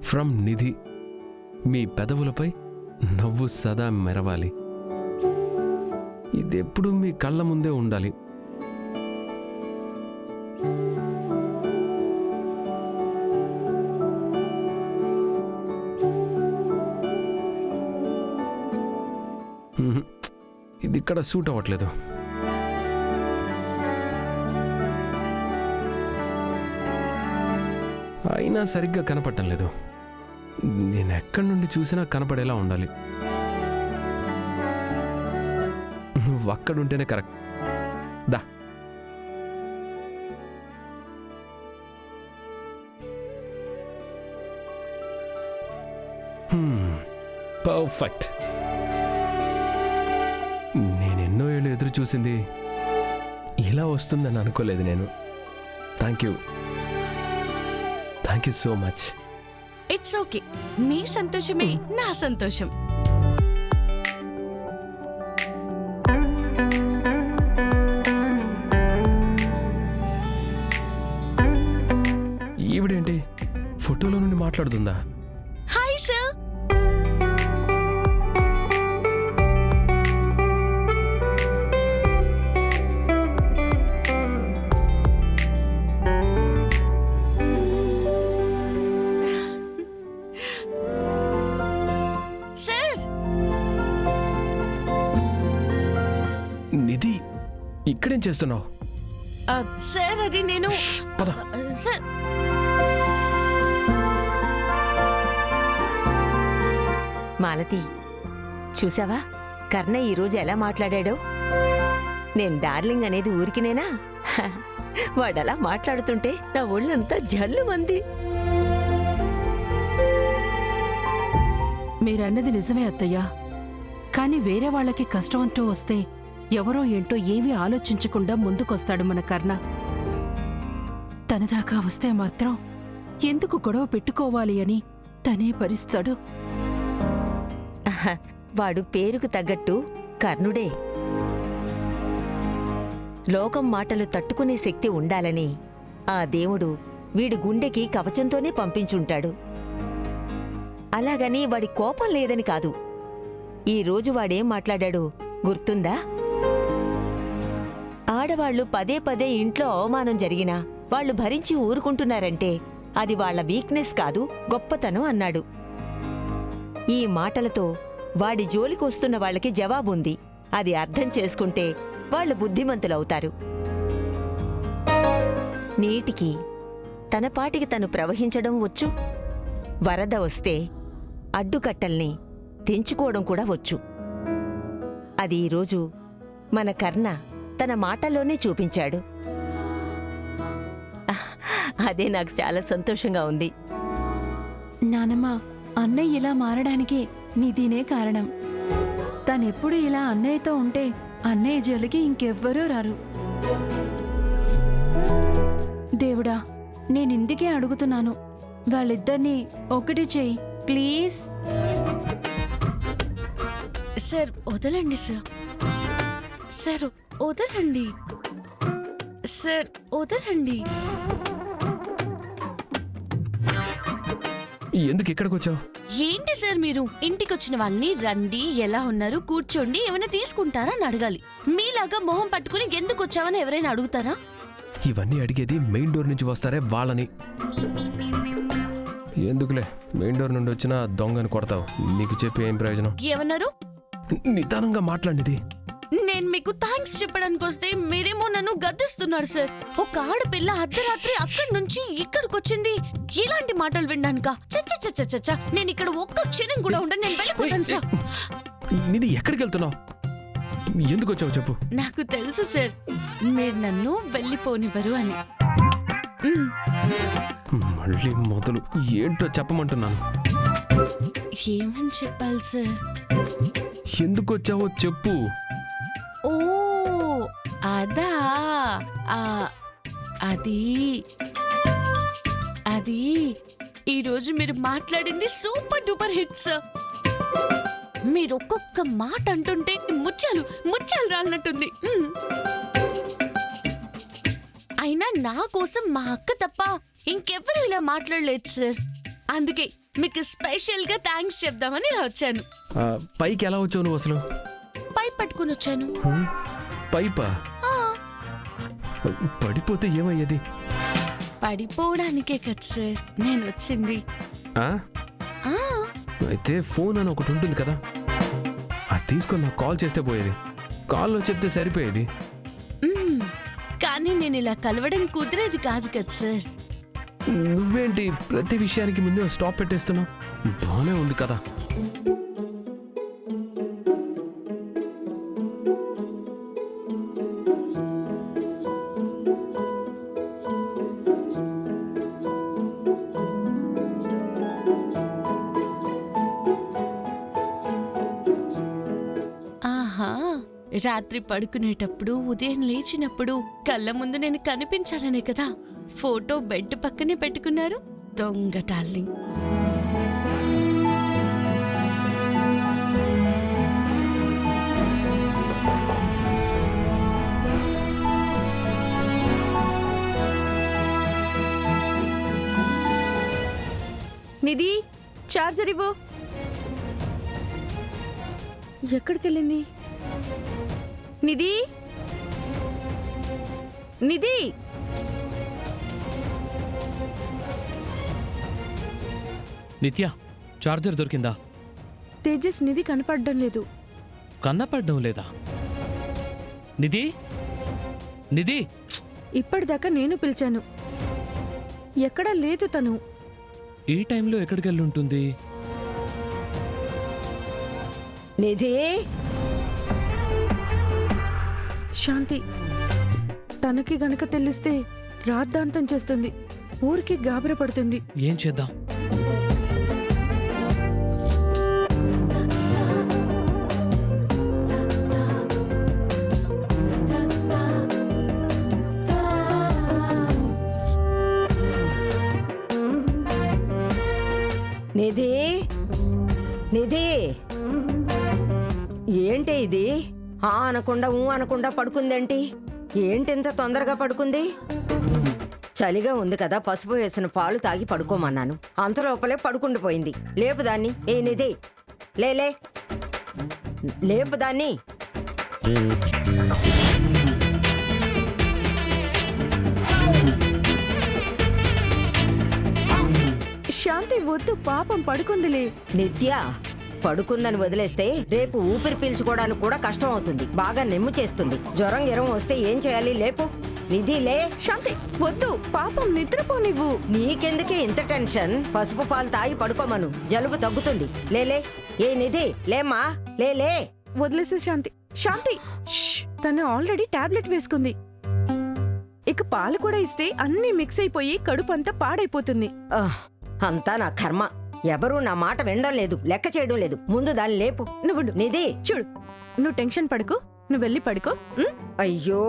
From నిధి. మీ పెదవులపై నవ్వు సదా మెరవాలి. ఇదెప్పుడు మీ కళ్ళ ముందే ఉండాలి. ఇది ఇక్కడ సూట్ అవ్వట్లేదు. అయినా సరిగ్గా కనపడటం లేదు. నేను ఎక్కడి నుండి చూసినా కనపడేలా ఉండాలి. నువ్వు అక్కడుంటేనే కరెక్ట్. దా. పర్ఫెక్ట్. నేనెన్నో ఏళ్ళు ఎదురు చూసింది ఇలా వస్తుందని అనుకోలేదు నేను. Thank you so much. It's okay. మీ సంతోషమే నా సంతోషం. ఈవిడేంటి ఫోటోలో నుండి మాట్లాడుతుందా? Hi sir. నిధి, ఇక్కడేం చేస్తున్నావు? సార్ అది నేను సార్ మాలతి, చూసావా కర్ణ ఈరోజు ఎలా మాట్లాడాడో? నేను డార్లింగ్ అనేది ఊరికినేనా? వాడలా మాట్లాడుతుంటే నా ఒళ్ళంతా జల్లుమంది. మీరన్నది నిజమే అత్తయ్యా. కాని వేరే వాళ్ళకి కష్టమంటూ వస్తే ఎవరో ఏంటో ఏమీ ఆలోచించకుండా ముందుకొస్తాడు మన కర్ణ. తనదాకా వస్తే మాత్రం ఎందుకు గొడవ పెట్టుకోవాలి అని తనే భరిస్తాడు. వాడు పేరుకు తగ్గట్టు కర్ణుడే. లోకం మాటలు తట్టుకునే శక్తి ఉండాలని ఆ దేవుడు వీడి గుండెకి కవచంతోనే పంపించుంటాడు. అలాగని వాడి కోపం లేదని కాదు. ఈరోజు వాడేం మాట్లాడాడు గుర్తుందా? ఆడవాళ్లు పదే పదే ఇంట్లో అవమానం జరిగినా వాళ్లు భరించి ఊరుకుంటున్నారంటే అది వాళ్ల వీక్నెస్ కాదు, గొప్పతనం అన్నాడు. ఈ మాటలతో వాడి జోలికొస్తున్న వాళ్ళకి జవాబుంది. అది అర్థం చేసుకుంటే వాళ్ళు బుద్ధిమంతులవుతారు. నీటికి తన పాటికి తను ప్రవహించడం వచ్చు. వరద వస్తే అడ్డుకట్టల్ని తెంచుకోవడం కూడా వచ్చు. అది ఈరోజు మన కర్ణ తన మాటల్లోనే చూపించాడు. అదే నాకు చాలా సంతోషంగా ఉంది. నానమ్మ, అన్నయ్య ఇలా మారడానికి నిధినే కారణం. తనెప్పుడు ఇలా అన్నయ్యతో ఉంటే అన్నయ్య జోలికి ఇంకెవ్వరూ రారు. దేవుడా, నేనిందుకే అడుగుతున్నాను, వాళ్ళిద్దరినీ ఒకటి చెయ్యి ప్లీజ్. సార్ వదలండి సార్. సార్ వదలండి. సార్ వదలండి. ఎందుకు ఇక్కడికి వచ్చావు? ఏంటి సార్ మీరు ఇంటికొచ్చిన వాళ్ళని రండి, ఎలా ఉన్నారు, కూర్చోండి, ఏమైనా తీసుకుంటారా అని అడగాలి. మీలాగా మొహం పట్టుకుని ఎందుకు వచ్చావని ఎవరైనా అడుగుతారా? ఇవన్నీ అడిగేది మెయిన్ డోర్ నుంచి వస్తారే వాళ్ళని. ఎందుకులే, మెయిన్ డోర్ నుండి వచ్చినా దొంగని కొడతావు. నీకు చెప్పి ఏం ప్రయోజనం? ఏమన్నారు? నిదానంగా మాట్లాడిది. నేను మీకు థ్యాంక్స్ చెప్పడానికి వస్తే మీరేమో నన్ను గద్దిస్తున్నారు సార్. ఒక ఆడపిల్ల అర్ధరాత్రి అక్కడి నుంచి ఇక్కడికొచ్చింది ఇలాంటి మాటలు వినడానికా? చచ్చ నేను ఇక్కడ ఒక్క క్షణం కూడా ఉండను. నేను వెళ్ళిపోతాను సార్. నిధి, ఎక్కడికి వెళ్తున్నావు? ఎందుకు వచ్చావు చెప్పు. నాకు తెలుసు సార్, మీరు నన్ను వెళ్ళిపోనివ్వరు అని. మళ్ళీ మొదలు. ఏంటో చెప్పమంటున్నాను. ఏమని చెప్పాలి సార్? ఎందుకు వచ్చావో చెప్పు. ఓ అదా, అది అది ఈరోజు మీరు మాట్లాడింది సూపర్ డూపర్ హిట్ సార్. మీరు ఒక్కొక్క మాట అంటుంటే ముత్యాలు ముత్యాలు రాలినట్టుంది. అయినా నా కోసం మా అక్క తప్ప ఇంకెవ్వరూ ఇలా మాట్లాడలేదు సార్. అందుకే మీకు స్పెషల్ గా థ్యాంక్స్ చెప్దామని ఇలా వచ్చాను. పైకి ఎలా వచ్చావు నువ్వు అసలు? పైప్ పట్టుకుని వచ్చాను. పైపా? ఆ, పడిపోతే ఏమయ్యేది? పడిపోవడానికే కదా సార్ నేను వచ్చింది. ఆ? ఆ, అయితే ఫోన్ అని ఒకటి ఉంటుంది కదా, అది తీసుకొని నాకు కాల్ చేస్తే పోయేది. కాల్లో చెప్తే సరిపోయేది. మ్మ్. కానీ నేను ఇలా కలవడం కుదిరేది కాదు కదా సార్. నువ్వేంటి ప్రతి విషయానికి ముందే స్టాప్ పెట్టేస్తున్నావు? బానే ఉంది కదా. ఆహా, రాత్రి పడుకునేటప్పుడు ఉదయం లేచినప్పుడు కళ్ళ ముందు నేను కనిపించాలనే కదా ఫోటో బెడ్ పక్కనే పెట్టుకున్నారు. దొంగ డార్లింగ్. నిధి, చార్జర్ ఇవ్వు. ఎక్కడికెళ్ళింది? నిధి, నిధి. నిత్య, చార్జర్ దొరికిందా? తేజస్ నిధి కనపడడం లేదు. కన్నపడ్డం లేదా? నిధి, నిధి. ఇప్పటిదాకా నేను పిలిచాను, ఎక్కడా లేదు తను. ఈ టైంలో ఎక్కడికెళ్ళి ఉంటుంది? నిధి, శాంతి, తనకి గనక తెలిస్తే రాద్ధాంతం చేస్తుంది, ఊరికి గాబర పడుతుంది. ఏం చేద్దాం? నిధి, నిధి, ఏంటి ఇది? ఆ అనకుండా ఊ అనకుండా పడుకుందేంటి? ఏంటింత తొందరగా పడుకుంది? చలిగా ఉంది కదా, పసుపు వేసిన పాలు తాగి పడుకోమన్నాను, అంతలోపలే పడుకుండిపోయింది. లేపు దాన్ని. ఏ నిధి, లేలే, లేపు దాన్ని. శాంతి వద్దు, పాపం పడుకుందిలే. నిత్య, పడుకుందని వదిలేస్తే రేపు ఊపిరి పీల్చుకోవడానికి కూడా కష్టం అవుతుంది. బాగా నెమ్ము చేస్తుంది. జ్వరం గిరం వస్తే ఏం చేయాలి? లేపు. నిధి, లే. శాంతి వద్దు, పాపం నిద్రపోనివ్వు. నీకెందుకే ఇంత టెన్షన్? పసుపు పాలు తాగి పడుకోమను, జలుబు తగ్గుతుంది. లేలే. ఏ నిధి, లేమ్మా, లేలే. వదిలేసే శాంతి. శాంతి, ష్, తను ఆల్రెడీ టాబ్లెట్ వేసుకుంది. ఇక పాలు కూడా ఇస్తే అన్నీ మిక్స్ అయిపోయి కడుపంతా పాడైపోతుంది. అంతా నా కర్మ. ఎవరూ నా మాట వినడం లేదు, లెక్క చేయడం లేదు. ముందు దాన్ని లేపు. నువ్వు నిధి, చూడు, నువ్వు టెన్షన్ పడుకో, నువ్వు వెళ్ళి పడుకో. ఉం? అయ్యో,